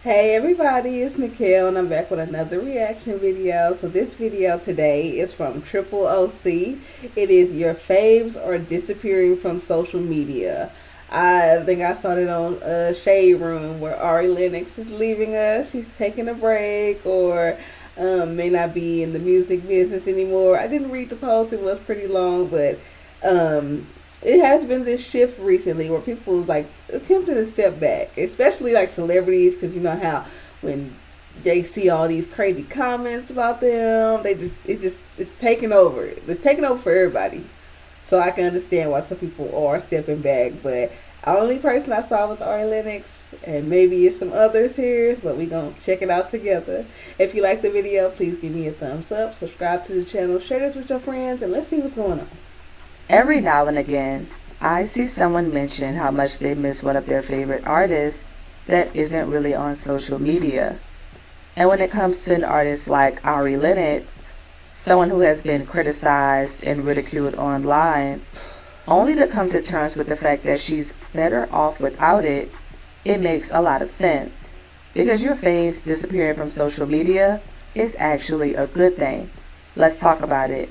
Hey everybody, it's Mikhail and I'm back with another reaction video. So this video today is from Triple OC. It is your faves are disappearing from social media. I think I saw it on Shade Room where Ari Lennox is leaving us. She's taking a break or may not be in the music business anymore. I didn't read the post, it was pretty long, but it has been this shift recently where people's like attempting to step back, especially like celebrities, because you know how when they see all these crazy comments about them, it's taking over. It's taking over for everybody. So I can understand why some people are stepping back, but the only person I saw was Ari Lennox, and maybe it's some others here, but we gonna check it out together. If you like the video, please give me a thumbs up, subscribe to the channel, share this with your friends, and let's see what's going on. Every now and again, I see someone mention how much they miss one of their favorite artists that isn't really on social media. And when it comes to an artist like Ari Lennox, someone who has been criticized and ridiculed online, only to come to terms with the fact that she's better off without it, it makes a lot of sense. Because your faves disappearing from social media is actually a good thing. Let's talk about it.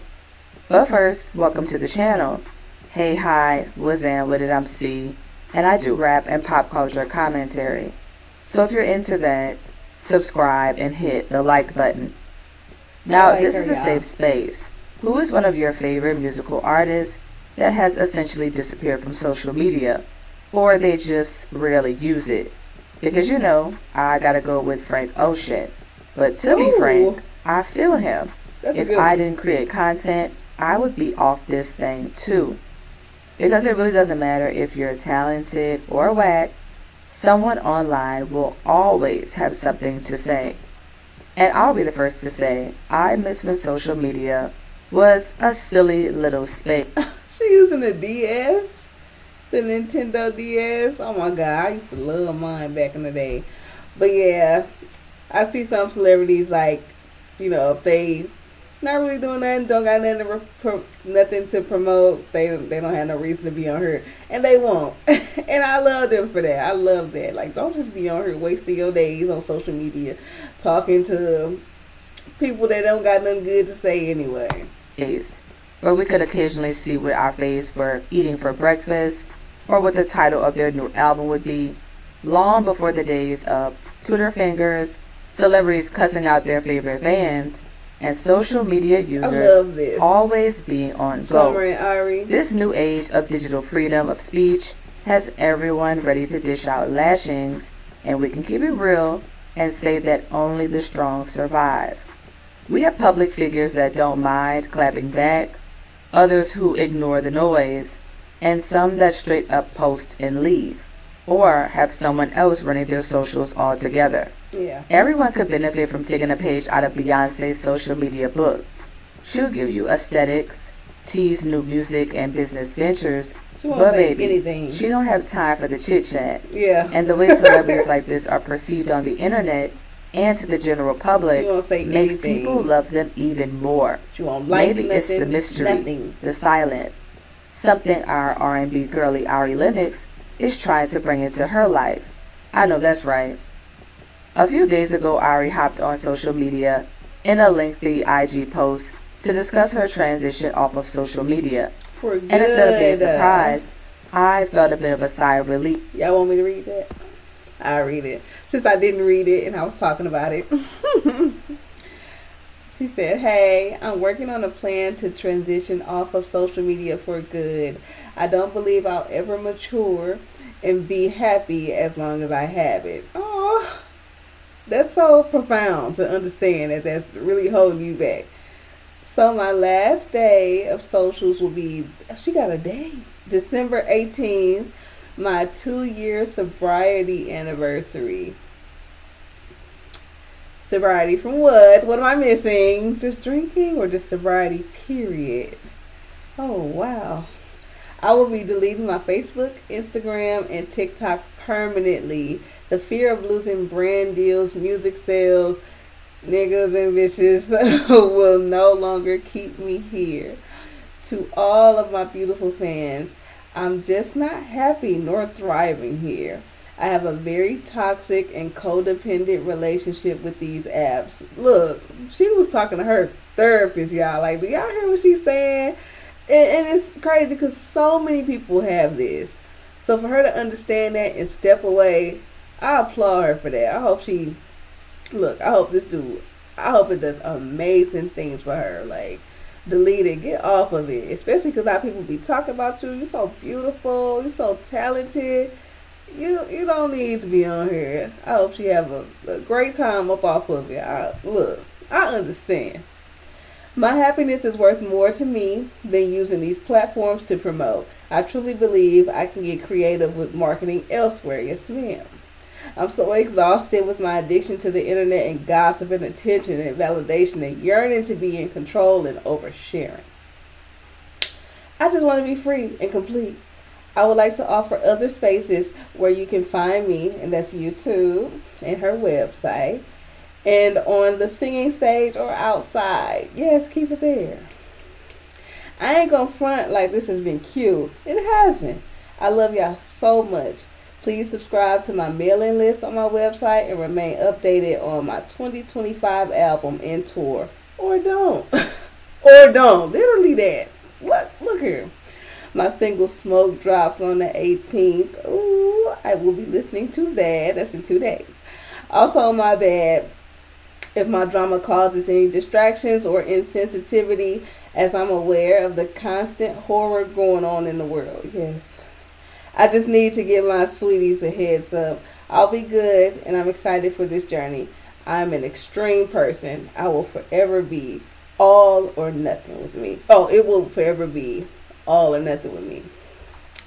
But first, welcome to the channel. Hey, hi, Wazam with it, I'm C, and I do rap and pop culture commentary. So if you're into that, subscribe and hit the like button. Now, this is a safe space. Who is one of your favorite musical artists that has essentially disappeared from social media? Or they just rarely use it? Because you know, I gotta go with Frank Ocean. But to be frank, I feel him. If I didn't create content, I would be off this thing too. Because it really doesn't matter if you're talented or whack, someone online will always have something to say. And I'll be the first to say, I miss when social media was a silly little space. She using the DS, the Nintendo DS. Oh my god, I used to love mine back in the day. But yeah, I see some celebrities like, you know, if they not really doing nothing, don't got nothing to promote, they don't have no reason to be on here, and they won't. And I love them for that. I love that. Like, don't just be on here wasting your days on social media talking to people that don't got nothing good to say anyway. Where we could occasionally see what our faves were eating for breakfast or what the title of their new album would be, long before the days of Twitter fingers, celebrities cussing out their favorite bands, and social media users always being on go. This new age of digital freedom of speech has everyone ready to dish out lashings, and we can keep it real and say that only the strong survive. We have public figures that don't mind clapping back, others who ignore the noise, and some that straight up post and leave, or have someone else running their socials altogether. Yeah. Everyone could benefit from taking a page out of Beyonce's social media book. She'll give you aesthetics, tease new music and business ventures, but baby, she don't have time for the chit chat. Yeah. And the way celebrities like this are perceived on the internet and to the general public makes people love them even more. Maybe it's the mystery, the silence, something our R&B girly Ari Lennox is trying to bring into her life. I know that's right. A few days ago, Ari hopped on social media in a lengthy IG post to discuss her transition off of social media. And instead of being surprised, I felt a bit of a sigh of relief. Y'all want me to read that? I'll read it. Since I didn't read it and I was talking about it. She said, hey, I'm working on a plan to transition off of social media for good. I don't believe I'll ever mature and be happy as long as I have it. Oh, that's so profound to understand that that's really holding you back. So my last day of socials will be, she got a day, December 18th, my 2-year sobriety anniversary. Sobriety from what? What am I missing? Just drinking or just sobriety, period? Oh, wow. I will be deleting my Facebook, Instagram, and TikTok permanently. The fear of losing brand deals, music sales, niggas and bitches will no longer keep me here. To all of my beautiful fans, I'm just not happy nor thriving here. I have a very toxic and codependent relationship with these apps. Look, she was talking to her therapist, y'all. Like, do y'all hear what she's saying? And it's crazy because so many people have this. So for her to understand that and step away, I applaud her for that. I hope she, look, I hope this dude, I hope it does amazing things for her. Like, delete it, get off of it. Especially because our people be talking about you. You're so beautiful, you're so talented. You don't need to be on here. I hope she have a great time up off of it. I understand. My happiness is worth more to me than using these platforms to promote. I truly believe I can get creative with marketing elsewhere. Yes, ma'am. I'm so exhausted with my addiction to the internet and gossip and attention and validation and yearning to be in control and oversharing. I just want to be free and complete. I would like to offer other spaces where you can find me, and that's YouTube and her website, and on the singing stage or outside. Yes, keep it there. I ain't gonna front like this has been cute. It hasn't. I love y'all so much. Please subscribe to my mailing list on my website and remain updated on my 2025 album and tour. Or don't. Or don't. Literally that. What? Look here. My single Smoke drops on the 18th. Ooh, I will be listening to that. That's in 2 days. Also, my bad if my drama causes any distractions or insensitivity, as I'm aware of the constant horror going on in the world. Yes. I just need to give my sweeties a heads up. I'll be good, and I'm excited for this journey. I'm an extreme person. I will forever be all or nothing with me. Oh, it will forever be all or nothing with me.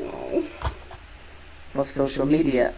Oh. Of social media.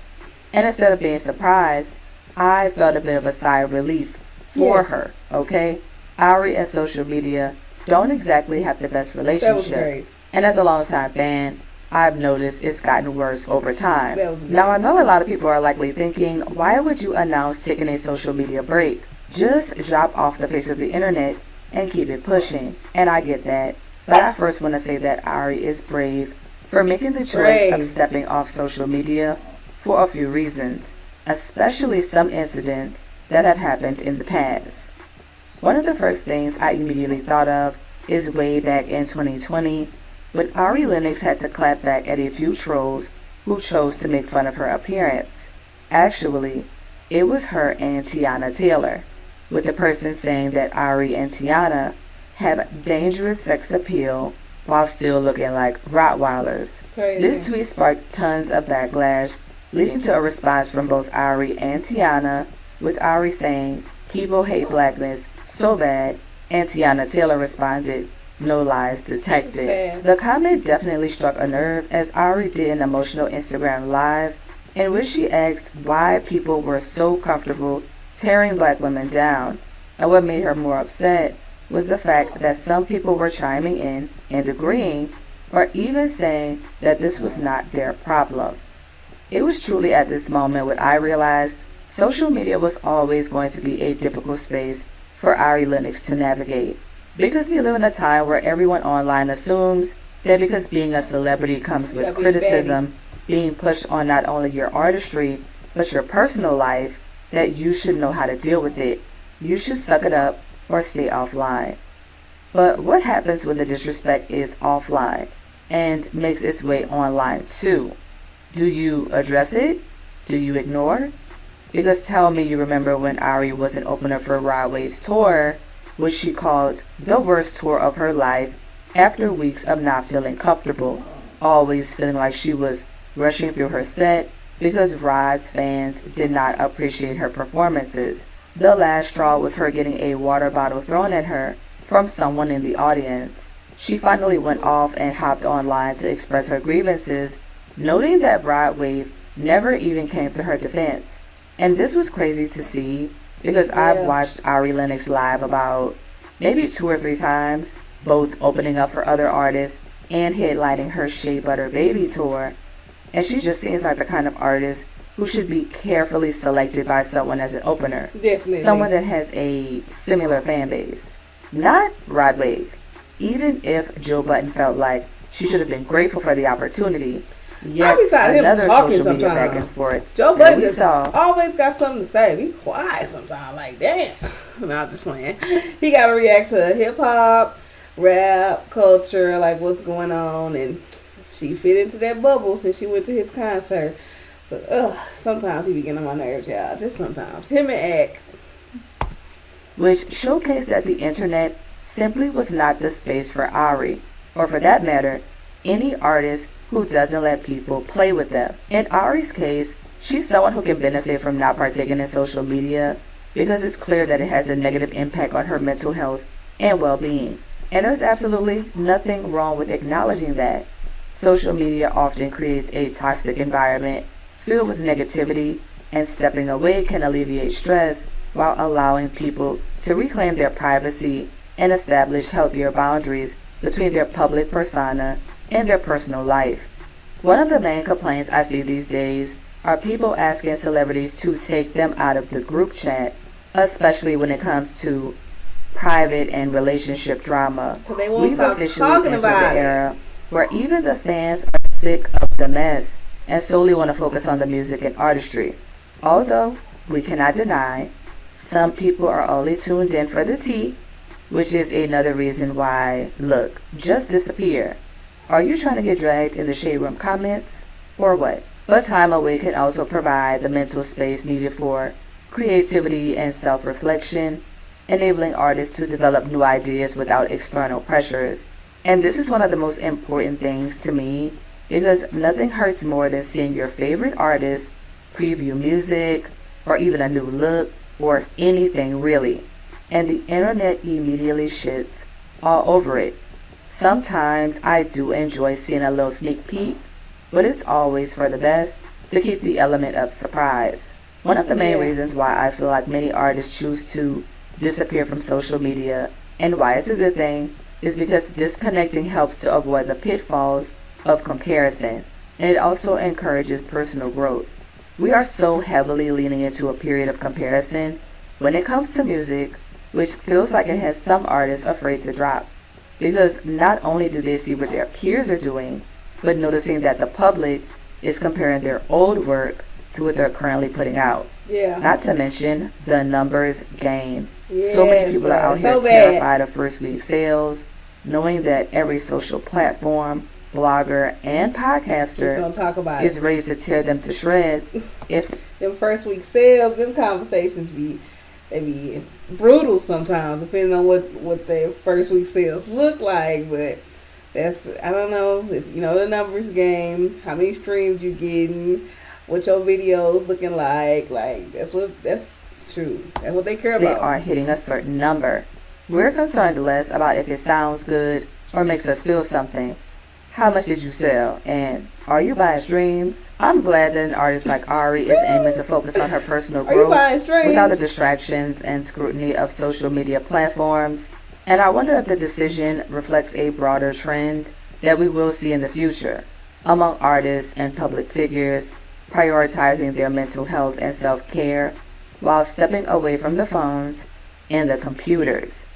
And instead of being surprised, I felt a bit of a sigh of relief for her, okay? Ari and social media don't exactly have the best relationship. That was great. And as a longtime fan, I've noticed it's gotten worse over time. That was great. Now, I know a lot of people are likely thinking, why would you announce taking a social media break? Just drop off the face of the internet and keep it pushing. And I get that. But I first want to say that Ari is brave for making the choice of stepping off social media for a few reasons, especially some incidents that have happened in the past. One of the first things I immediately thought of is way back in 2020 when Ari Lennox had to clap back at a few trolls who chose to make fun of her appearance. Actually, it was her and Tiana Taylor, with the person saying that Ari and Tiana have dangerous sex appeal while still looking like Rottweilers. Crazy. This tweet sparked tons of backlash, leading to a response from both Ari and Tiana, with Ari saying, "People hate blackness so bad," and Tiana Taylor responded, "No lies detected." The comment definitely struck a nerve as Ari did an emotional Instagram live in which she asked why people were so comfortable tearing black women down, and what made her more upset was the fact that some people were chiming in and agreeing, or even saying that this was not their problem. It was truly at this moment when I realized social media was always going to be a difficult space for Ari Lennox to navigate, because we live in a time where everyone online assumes that because being a celebrity comes with criticism being pushed on not only your artistry but your personal life, that you should know how to deal with it. You should suck it up or stay offline. But what happens when the disrespect is offline and makes its way online too? Do you address it? Do you ignore? Because tell me you remember when Ari was an opener for Rod Wave's tour, which she called the worst tour of her life, after weeks of not feeling comfortable, always feeling like she was rushing through her set because Rod's fans did not appreciate her performances. The last straw was her getting a water bottle thrown at her from someone in the audience. She finally went off and hopped online to express her grievances, noting that Rod Wave never even came to her defense. And this was crazy to see because I've watched Ari Lennox live about maybe 2 or 3 times, both opening up for other artists and headlining her Shea Butter Baby tour. And she just seems like the kind of artist who should be carefully selected by someone as an opener. Definitely. Someone that has a similar fan base. Not Rod Wave. Even if Joe Budden felt like she should have been grateful for the opportunity, I be Yet tired of him another talking social media back and sometimes. forth Joe that Budden we just saw. always got something to say. Be quiet sometimes. Like, damn. No, I'm just playing. He got to react to hip hop, rap, culture, like what's going on. And she fit into that bubble since she went to his concert. But, sometimes he be getting on my nerves, y'all. Just sometimes. Him and Ack. Which showcased that the internet simply was not the space for Ari, or for that matter, any artist who doesn't let people play with them. In Ari's case, she's someone who can benefit from not partaking in social media because it's clear that it has a negative impact on her mental health and well-being. And there's absolutely nothing wrong with acknowledging that. Social media often creates a toxic environment filled with negativity, and stepping away can alleviate stress while allowing people to reclaim their privacy and establish healthier boundaries between their public persona and their personal life. One of the main complaints I see these days are people asking celebrities to take them out of the group chat, especially when it comes to private and relationship drama. We've officially entered the era where even the fans are sick of the mess and solely want to focus on the music and artistry. Although we cannot deny some people are only tuned in for the tea, which is another reason why, look, just disappear. Are you trying to get dragged in the shade room comments? Or what? But time away can also provide the mental space needed for creativity and self-reflection, enabling artists to develop new ideas without external pressures. And this is one of the most important things to me because nothing hurts more than seeing your favorite artist preview music or even a new look or anything really, and the internet immediately shits all over it. Sometimes I do enjoy seeing a little sneak peek, but it's always for the best to keep the element of surprise. One of the main reasons why I feel like many artists choose to disappear from social media and why it's a good thing is because disconnecting helps to avoid the pitfalls of comparison, and it also encourages personal growth. We are so heavily leaning into a period of comparison when it comes to music, which feels like it has some artists afraid to drop. Because not only do they see what their peers are doing, but noticing that the public is comparing their old work to what they're currently putting out. Yeah. Not to mention the numbers game. Yes, so many people are out here so terrified of first week sales, knowing that every social platform, blogger, and podcaster is ready to tear them to shreds. If them first week sales, them conversations be brutal sometimes, depending on what their first week sales look like. But that's, I don't know, it's, the numbers game, how many streams you getting, what your videos looking like that's true. That's what they care about. They are hitting a certain number. We're concerned less about if it sounds good or makes us feel something. How much did you sell? And are you buying streams? I'm glad that an artist like Ari is aiming to focus on her personal growth without the distractions and scrutiny of social media platforms. And I wonder if the decision reflects a broader trend that we will see in the future among artists and public figures prioritizing their mental health and self-care while stepping away from the phones and the computers.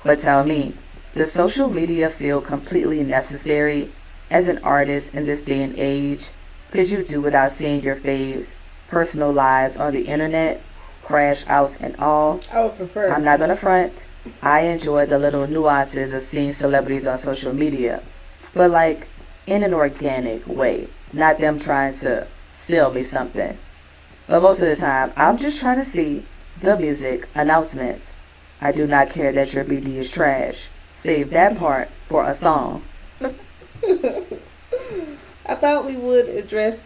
But tell me, does social media feel completely necessary as an artist in this day and age? Could you do without seeing your faves' personal lives on the internet, crash outs and all? I would prefer. I'm not gonna front. I enjoy the little nuances of seeing celebrities on social media, but like in an organic way, not them trying to sell me something. But most of the time, I'm just trying to see the music announcements. I do not care that your BD is trash. Save that part for a song. I thought we would address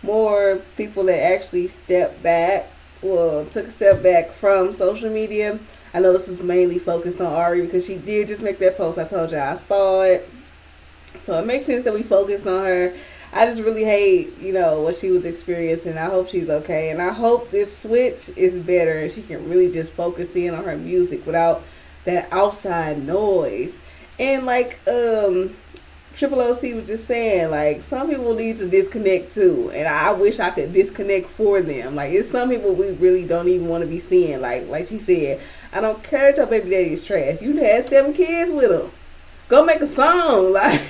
more people that actually took a step back from social media. I know this is mainly focused on Ari because she did just make that post. I told you I saw it. So it makes sense that we focused on her. I just really hate, what she was experiencing. I hope she's okay. And I hope this switch is better and she can really just focus in on her music without that outside noise. And like Triple OC was just saying, like, some people need to disconnect too. And I wish I could disconnect for them. Like, it's some people we really don't even want to be seeing. Like she said, I don't care if your baby daddy is trash. You had 7 kids with him. Go make a song. Like,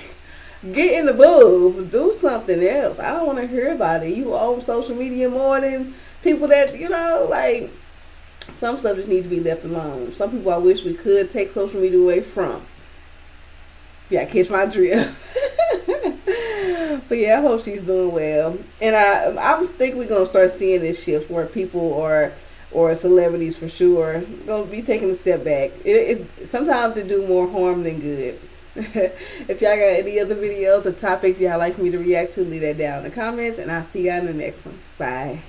Get in the booth. Do something else. I don't want to hear about it. You own social media more than people that, like, some stuff just needs to be left alone. Some people I wish we could take social media away from. Yeah, catch my drift. But yeah, I hope she's doing well. And I think we're gonna start seeing this shift where people or celebrities for sure gonna be taking a step back. It sometimes it do more harm than good. If y'all got any other videos or topics y'all like me to react to, leave that down in the comments, and I'll see y'all in the next one. Bye.